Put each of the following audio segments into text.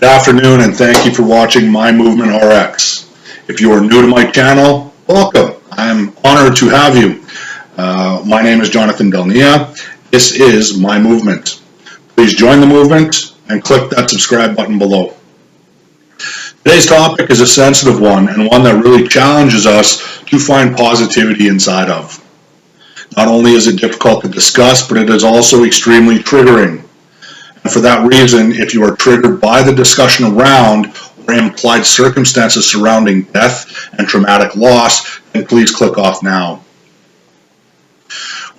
Good afternoon, and thank you for watching My Movement RX. If you are new to my channel, welcome. I'm honored to have you. My name is Jonathan Delnia. This is My Movement. Please join the movement and click that subscribe button below. Today's topic is a sensitive one, and one that really challenges us to find positivity inside of. Not only is it difficult to discuss, but it is also extremely triggering. And for that reason, if you are triggered by the discussion around or implied circumstances surrounding death and traumatic loss, then please click off now.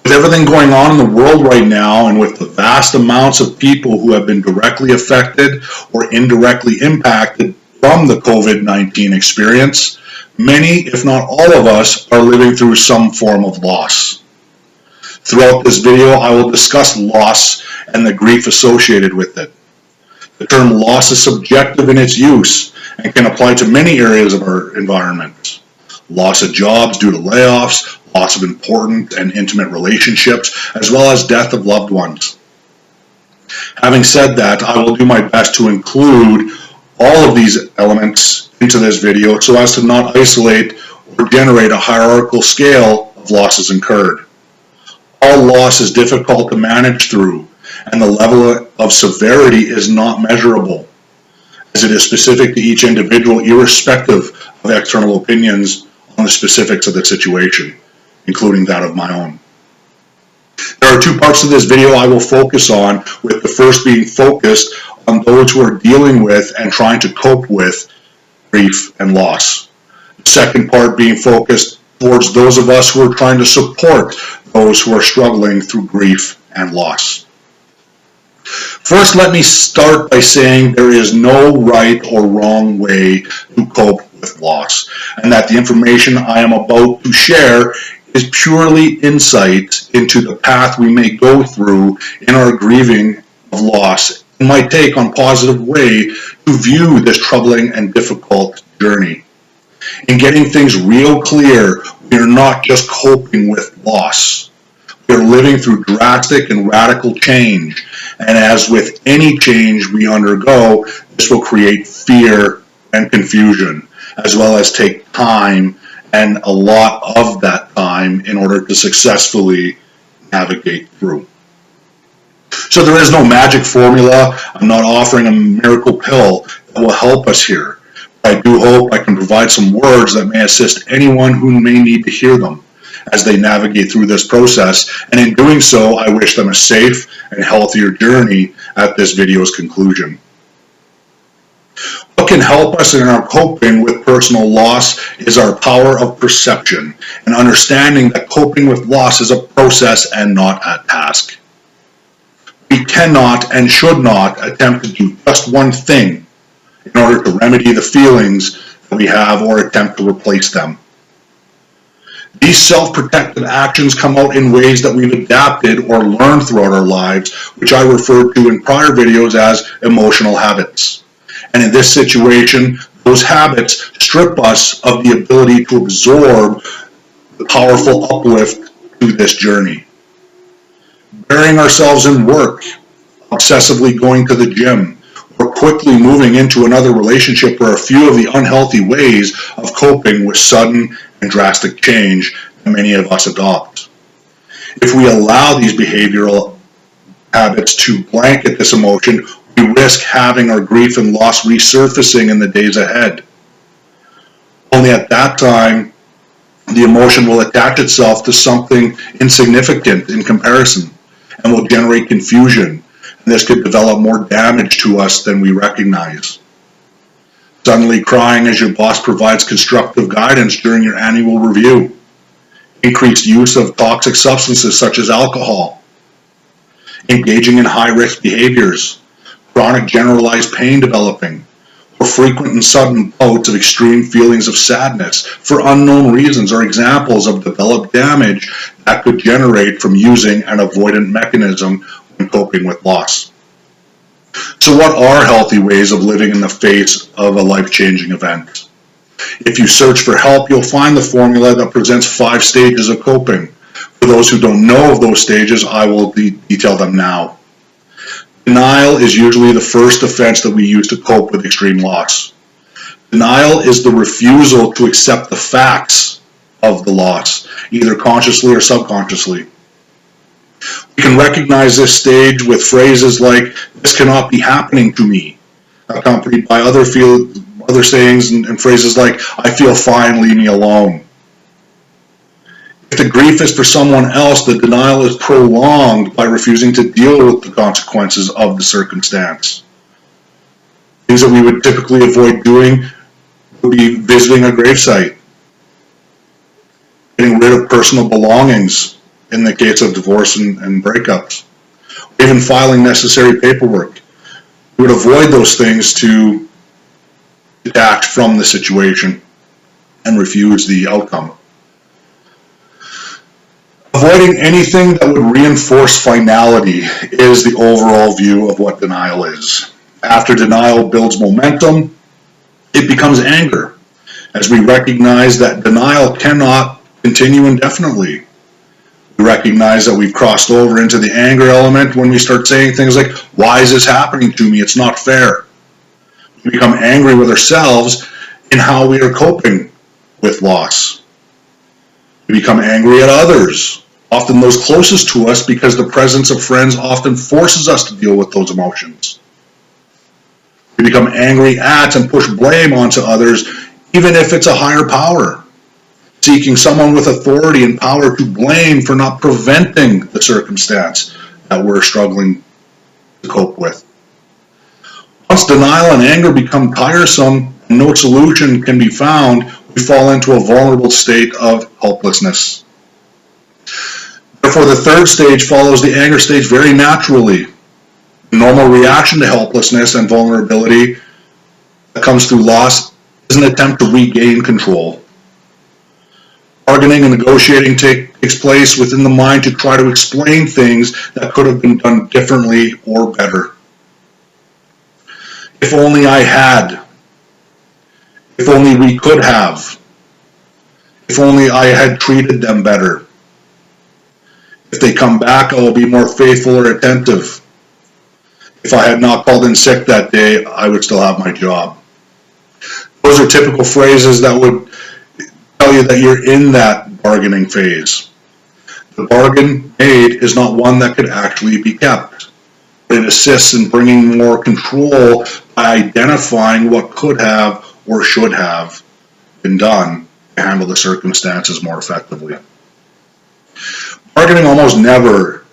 With everything going on in the world right now, and with the vast amounts of people who have been directly affected or indirectly impacted from the COVID-19 experience, many, if not all of us, are living through some form of loss. Throughout this video, I will discuss loss and the grief associated with it. The term loss is subjective in its use and can apply to many areas of our environment. Loss of jobs due to layoffs, loss of important and intimate relationships, as well as death of loved ones. Having said that, I will do my best to include all of these elements into this video so as to not isolate or generate a hierarchical scale of losses incurred. All loss is difficult to manage through, and the level of severity is not measurable, as it is specific to each individual irrespective of external opinions on the specifics of the situation, including that of my own. There are two parts of this video I will focus on, with the first being focused on those who are dealing with and trying to cope with grief and loss. The second part being focused towards those of us who are trying to support those who are struggling through grief and loss. First, let me start by saying there is no right or wrong way to cope with loss, and that the information I am about to share is purely insight into the path we may go through in our grieving of loss, and my take on positive way to view this troubling and difficult journey. In getting things real clear, we are not just coping with loss. We are living through drastic and radical change, and as with any change we undergo, this will create fear and confusion, as well as take time, and a lot of that time, in order to successfully navigate through. So there is no magic formula. I'm not offering a miracle pill that will help us here. I do hope I can provide some words that may assist anyone who may need to hear them as they navigate through this process, and in doing so, I wish them a safe and healthier journey at this video's conclusion. What can help us in our coping with personal loss is our power of perception and understanding that coping with loss is a process and not a task. We cannot and should not attempt to do just one thing in order to remedy the feelings that we have or attempt to replace them. These self-protective actions come out in ways that we've adapted or learned throughout our lives, which I referred to in prior videos as emotional habits. And in this situation, those habits strip us of the ability to absorb the powerful uplift through this journey. Burying ourselves in work, obsessively going to the gym, or quickly moving into another relationship are a few of the unhealthy ways of coping with sudden and drastic change that many of us adopt. If we allow these behavioral habits to blanket this emotion, we risk having our grief and loss resurfacing in the days ahead. Only at that time, the emotion will attach itself to something insignificant in comparison and will generate confusion. And this could develop more damage to us than we recognize. Suddenly crying as your boss provides constructive guidance during your annual review. Increased use of toxic substances such as alcohol. Engaging in high-risk behaviors. Chronic generalized pain developing. Or frequent and sudden bouts of extreme feelings of sadness for unknown reasons are examples of developed damage that could generate from using an avoidant mechanism when coping with loss. So what are healthy ways of living in the face of a life-changing event? If you search for help, you'll find the formula that presents 5 stages of coping. For those who don't know of those stages, I will detail them now. Denial is usually the first defense that we use to cope with extreme loss. Denial is the refusal to accept the facts of the loss, either consciously or subconsciously. We can recognize this stage with phrases like, "This cannot be happening to me," accompanied by other sayings and phrases like, "I feel fine, leave me alone." If the grief is for someone else, the denial is prolonged by refusing to deal with the consequences of the circumstance. Things that we would typically avoid doing would be visiting a gravesite, getting rid of personal belongings in the case of divorce and breakups, or even filing necessary paperwork. We would avoid those things to detach from the situation and refuse the outcome. Avoiding anything that would reinforce finality is the overall view of what denial is. After denial builds momentum, it becomes anger, as we recognize that denial cannot continue indefinitely. We recognize that we've crossed over into the anger element when we start saying things like, "Why is this happening to me? It's not fair." We become angry with ourselves in how we are coping with loss. We become angry at others, often those closest to us, because the presence of friends often forces us to deal with those emotions. We become angry at and push blame onto others, even if it's a higher power, seeking someone with authority and power to blame for not preventing the circumstance that we're struggling to cope with. Once denial and anger become tiresome and no solution can be found, we fall into a vulnerable state of helplessness. Therefore, the third stage follows the anger stage very naturally. The normal reaction to helplessness and vulnerability that comes through loss is an attempt to regain control. Bargaining and negotiating takes place within the mind to try to explain things that could have been done differently or better. If only I had. If only we could have. If only I had treated them better. If they come back, I will be more faithful or attentive. If I had not called in sick that day, I would still have my job. Those are typical phrases that would tell you that you're in that bargaining phase. The bargain made is not one that could actually be kept. It assists in bringing more control by identifying what could have or should have been done to handle the circumstances more effectively. Bargaining almost never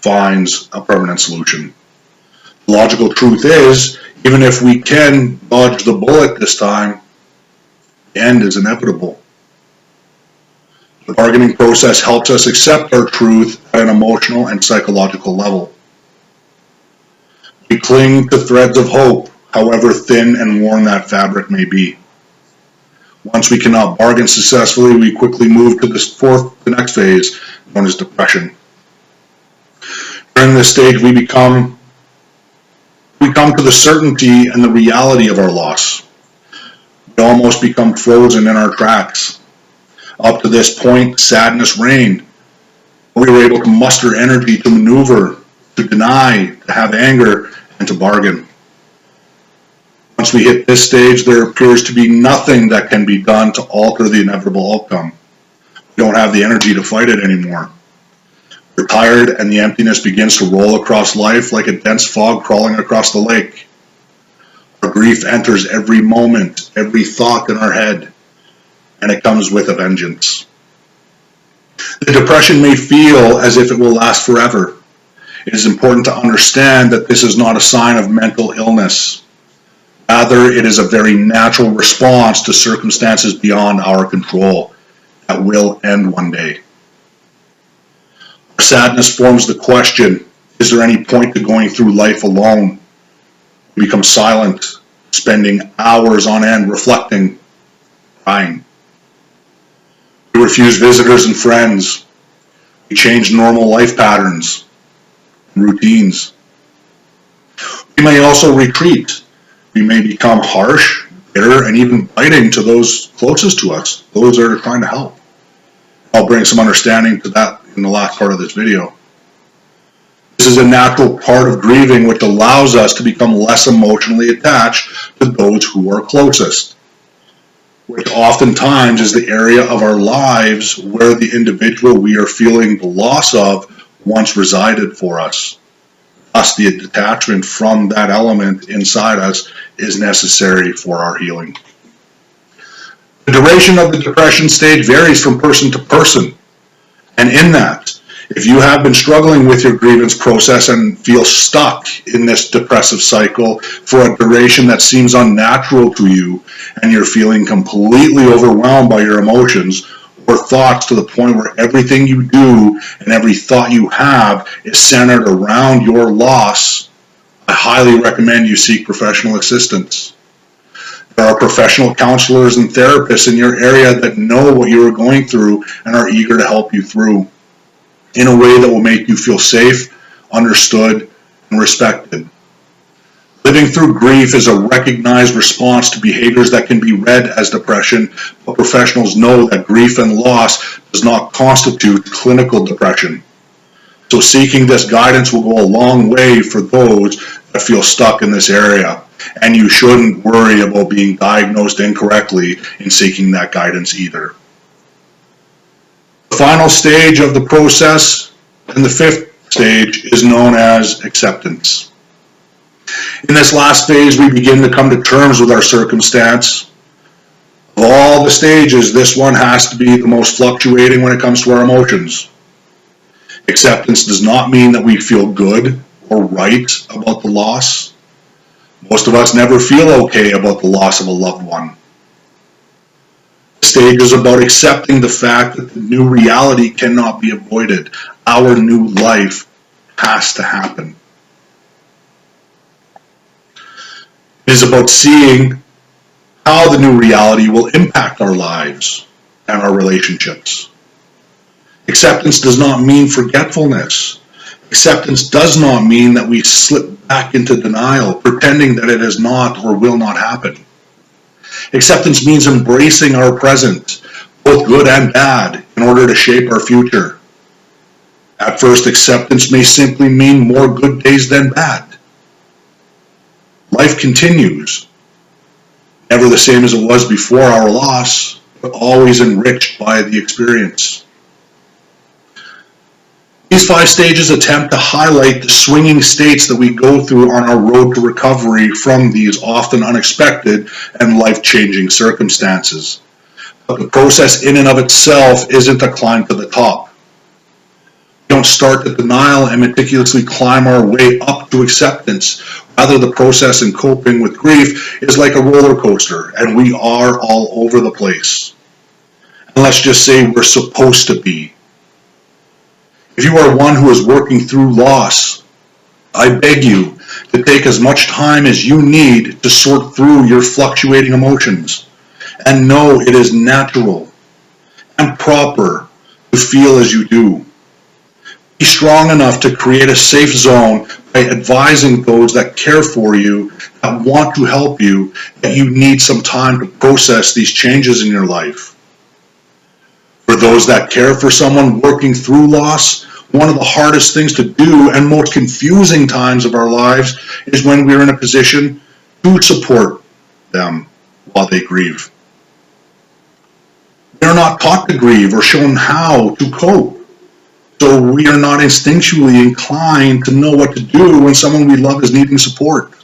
finds a permanent solution. The logical truth is, even if we can dodge the bullet this time, the end is inevitable. The bargaining process helps us accept our truth at an emotional and psychological level. We cling to threads of hope, however thin and worn that fabric may be. Once we cannot bargain successfully, we quickly move to the next phase, known as depression. During this stage, we come to the certainty and the reality of our loss. We almost become frozen in our tracks. Up to this point, sadness reigned. We were able to muster energy to maneuver, to deny, to have anger, and to bargain. Once we hit this stage, there appears to be nothing that can be done to alter the inevitable outcome. We don't have the energy to fight it anymore. We're tired, and the emptiness begins to roll across life like a dense fog crawling across the lake. Our grief enters every moment, every thought in our head, and it comes with a vengeance. The depression may feel as if it will last forever. It is important to understand that this is not a sign of mental illness. Rather, it is a very natural response to circumstances beyond our control that will end one day. Our sadness forms the question, is there any point to going through life alone? We become silent, spending hours on end reflecting, crying. We refuse visitors and friends. We change normal life patterns and routines. We may also retreat. We may become harsh, bitter, and even biting to those closest to us, those that are trying to help. I'll bring some understanding to that in the last part of this video. This is a natural part of grieving which allows us to become less emotionally attached to those who are closest, which oftentimes is the area of our lives where the individual we are feeling the loss of once resided for us. Thus, the detachment from that element inside us is necessary for our healing. The duration of the depression stage varies from person to person, and in that, if you have been struggling with your grievance process and feel stuck in this depressive cycle for a duration that seems unnatural to you, and you're feeling completely overwhelmed by your emotions or thoughts to the point where everything you do and every thought you have is centered around your loss, I highly recommend you seek professional assistance. There are professional counselors and therapists in your area that know what you are going through and are eager to help you through in a way that will make you feel safe, understood, and respected. Living through grief is a recognized response to behaviors that can be read as depression, but professionals know that grief and loss does not constitute clinical depression. So seeking this guidance will go a long way for those that feel stuck in this area, and you shouldn't worry about being diagnosed incorrectly in seeking that guidance either. The final stage of the process, and the fifth stage, is known as acceptance. In this last phase, we begin to come to terms with our circumstance. Of all the stages, this one has to be the most fluctuating when it comes to our emotions. Acceptance does not mean that we feel good or right about the loss. Most of us never feel okay about the loss of a loved one. The stage is about accepting the fact that the new reality cannot be avoided. Our new life has to happen. It is about seeing how the new reality will impact our lives and our relationships. Acceptance does not mean forgetfulness. Acceptance does not mean that we slip back into denial, pretending that it has not or will not happen. Acceptance means embracing our present, both good and bad, in order to shape our future. At first, acceptance may simply mean more good days than bad. Life continues, never the same as it was before our loss, but always enriched by the experience. These 5 stages attempt to highlight the swinging states that we go through on our road to recovery from these often unexpected and life-changing circumstances. But the process in and of itself isn't a climb to the top. We don't start the denial and meticulously climb our way up to acceptance. Rather, the process in coping with grief is like a roller coaster, and we are all over the place. And let's just say we're supposed to be. If you are one who is working through loss, I beg you to take as much time as you need to sort through your fluctuating emotions, and know it is natural and proper to feel as you do. Be strong enough to create a safe zone by advising those that care for you, that want to help you, that you need some time to process these changes in your life. For those that care for someone working through loss, one of the hardest things to do and most confusing times of our lives is when we're in a position to support them while they grieve. We are not taught to grieve or shown how to cope, so we are not instinctually inclined to know what to do when someone we love is needing support.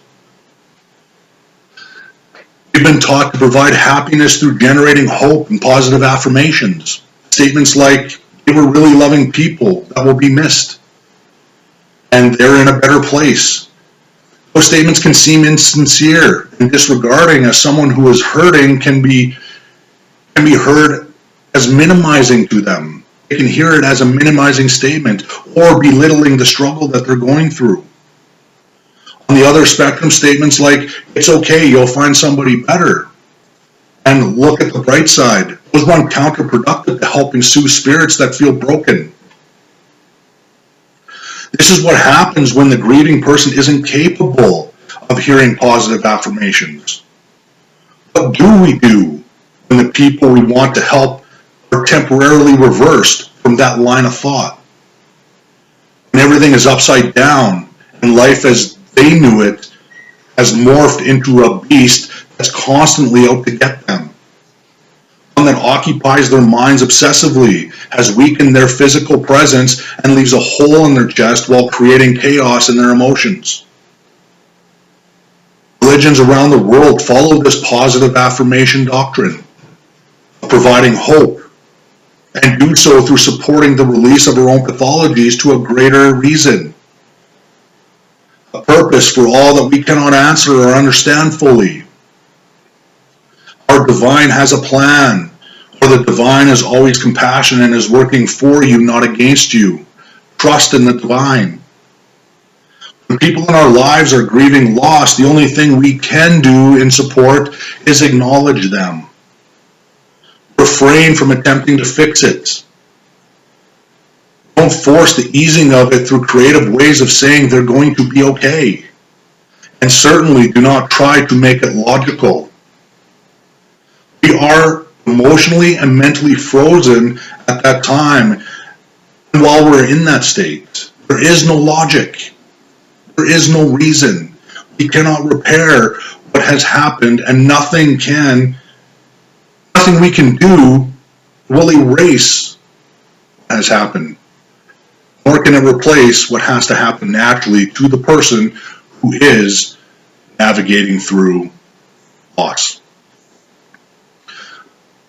We've been taught to provide happiness through generating hope and positive affirmations. Statements like, they were really loving people that will be missed, and they're in a better place. Those statements can seem insincere and disregarding, as someone who is hurting can be heard as minimizing to them. They can hear it as a minimizing statement or belittling the struggle that they're going through. On the other spectrum, statements like, it's okay, you'll find somebody better, and look at the bright side, those run counterproductive to helping soothe spirits that feel broken. This is what happens when the grieving person isn't capable of hearing positive affirmations. What do we do when the people we want to help are temporarily reversed from that line of thought? when everything is upside down and life as they knew it has morphed into a beast that's constantly out to get them. One that occupies their minds obsessively, has weakened their physical presence, and leaves a hole in their chest while creating chaos in their emotions. Religions around the world follow this positive affirmation doctrine of providing hope, and do so through supporting the release of our own pathologies to a greater reason, a purpose for all that we cannot answer or understand fully. Our divine has a plan, or the divine is always compassionate and is working for you, not against you. Trust in the divine. When people in our lives are grieving loss, the only thing we can do in support is acknowledge them. Refrain from attempting to fix it. Don't force the easing of it through creative ways of saying they're going to be okay. And certainly do not try to make it logical. We are emotionally and mentally frozen at that time. And while we're in that state, there is no logic. There is no reason. We cannot repair what has happened, and nothing we can do will erase what has happened. Nor can it replace what has to happen naturally to the person who is navigating through loss.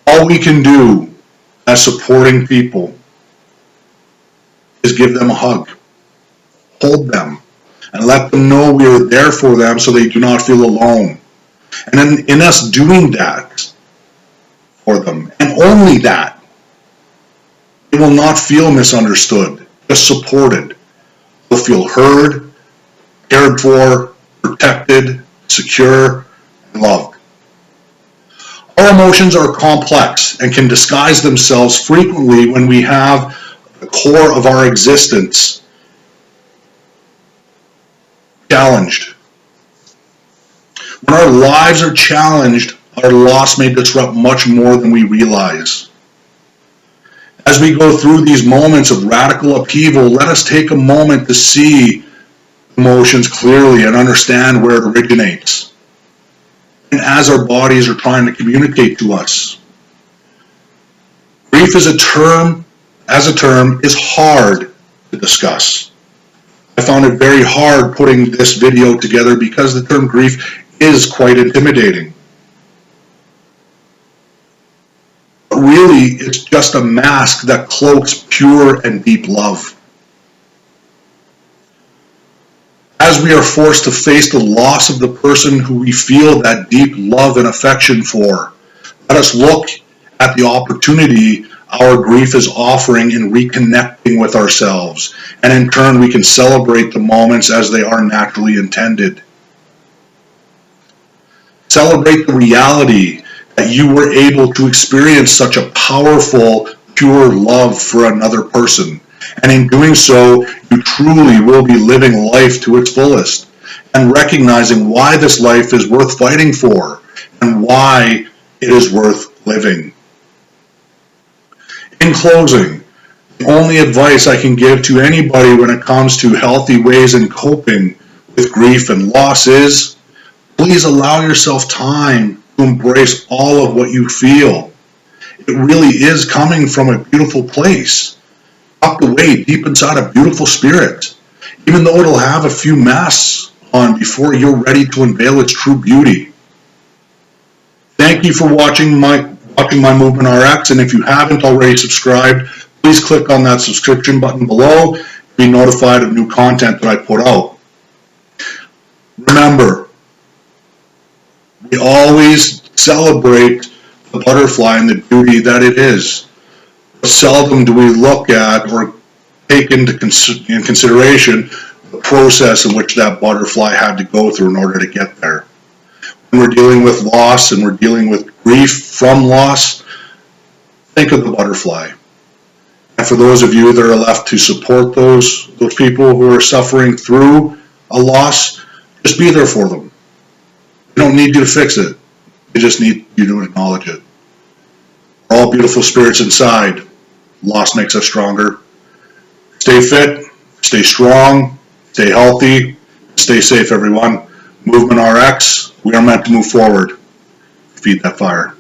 All we can do as supporting people is give them a hug, hold them, and let them know we are there for them so they do not feel alone. And then in us doing that for them, and only that, they will not feel misunderstood, just supported. They'll feel heard, cared for, protected, secure, and loved. Our emotions are complex and can disguise themselves frequently when we have the core of our existence challenged. When our lives are challenged, our loss may disrupt much more than we realize. As we go through these moments of radical upheaval, let us take a moment to see emotions clearly and understand where it originates. And as our bodies are trying to communicate to us. Grief as a term is hard to discuss. I found it very hard putting this video together because the term grief is quite intimidating. But really, it's just a mask that cloaks pure and deep love. As we are forced to face the loss of the person who we feel that deep love and affection for, let us look at the opportunity our grief is offering in reconnecting with ourselves, and in turn we can celebrate the moments as they are naturally intended. Celebrate the reality that you were able to experience such a powerful, pure love for another person. And in doing so, you truly will be living life to its fullest and recognizing why this life is worth fighting for and why it is worth living. In closing, the only advice I can give to anybody when it comes to healthy ways in coping with grief and loss is, please allow yourself time to embrace all of what you feel. It really is coming from a beautiful place, tucked away deep inside a beautiful spirit, even though it'll have a few masks on before you're ready to unveil its true beauty. Thank you for watching my Movement RX, and if you haven't already subscribed, please click on that subscription button below to be notified of new content that I put out. Remember, we always celebrate the butterfly and the beauty that it is. Seldom do we look at or take into consideration the process in which that butterfly had to go through in order to get there. When we're dealing with loss and we're dealing with grief from loss, think of the butterfly. And for those of you that are left to support those people who are suffering through a loss, just be there for them. They don't need you to fix it. They just need you to acknowledge it. We're all beautiful spirits inside. Loss makes us stronger. Stay fit, Stay strong, stay healthy, stay safe, everyone. Movement RX, we are meant to move forward. Feed that fire.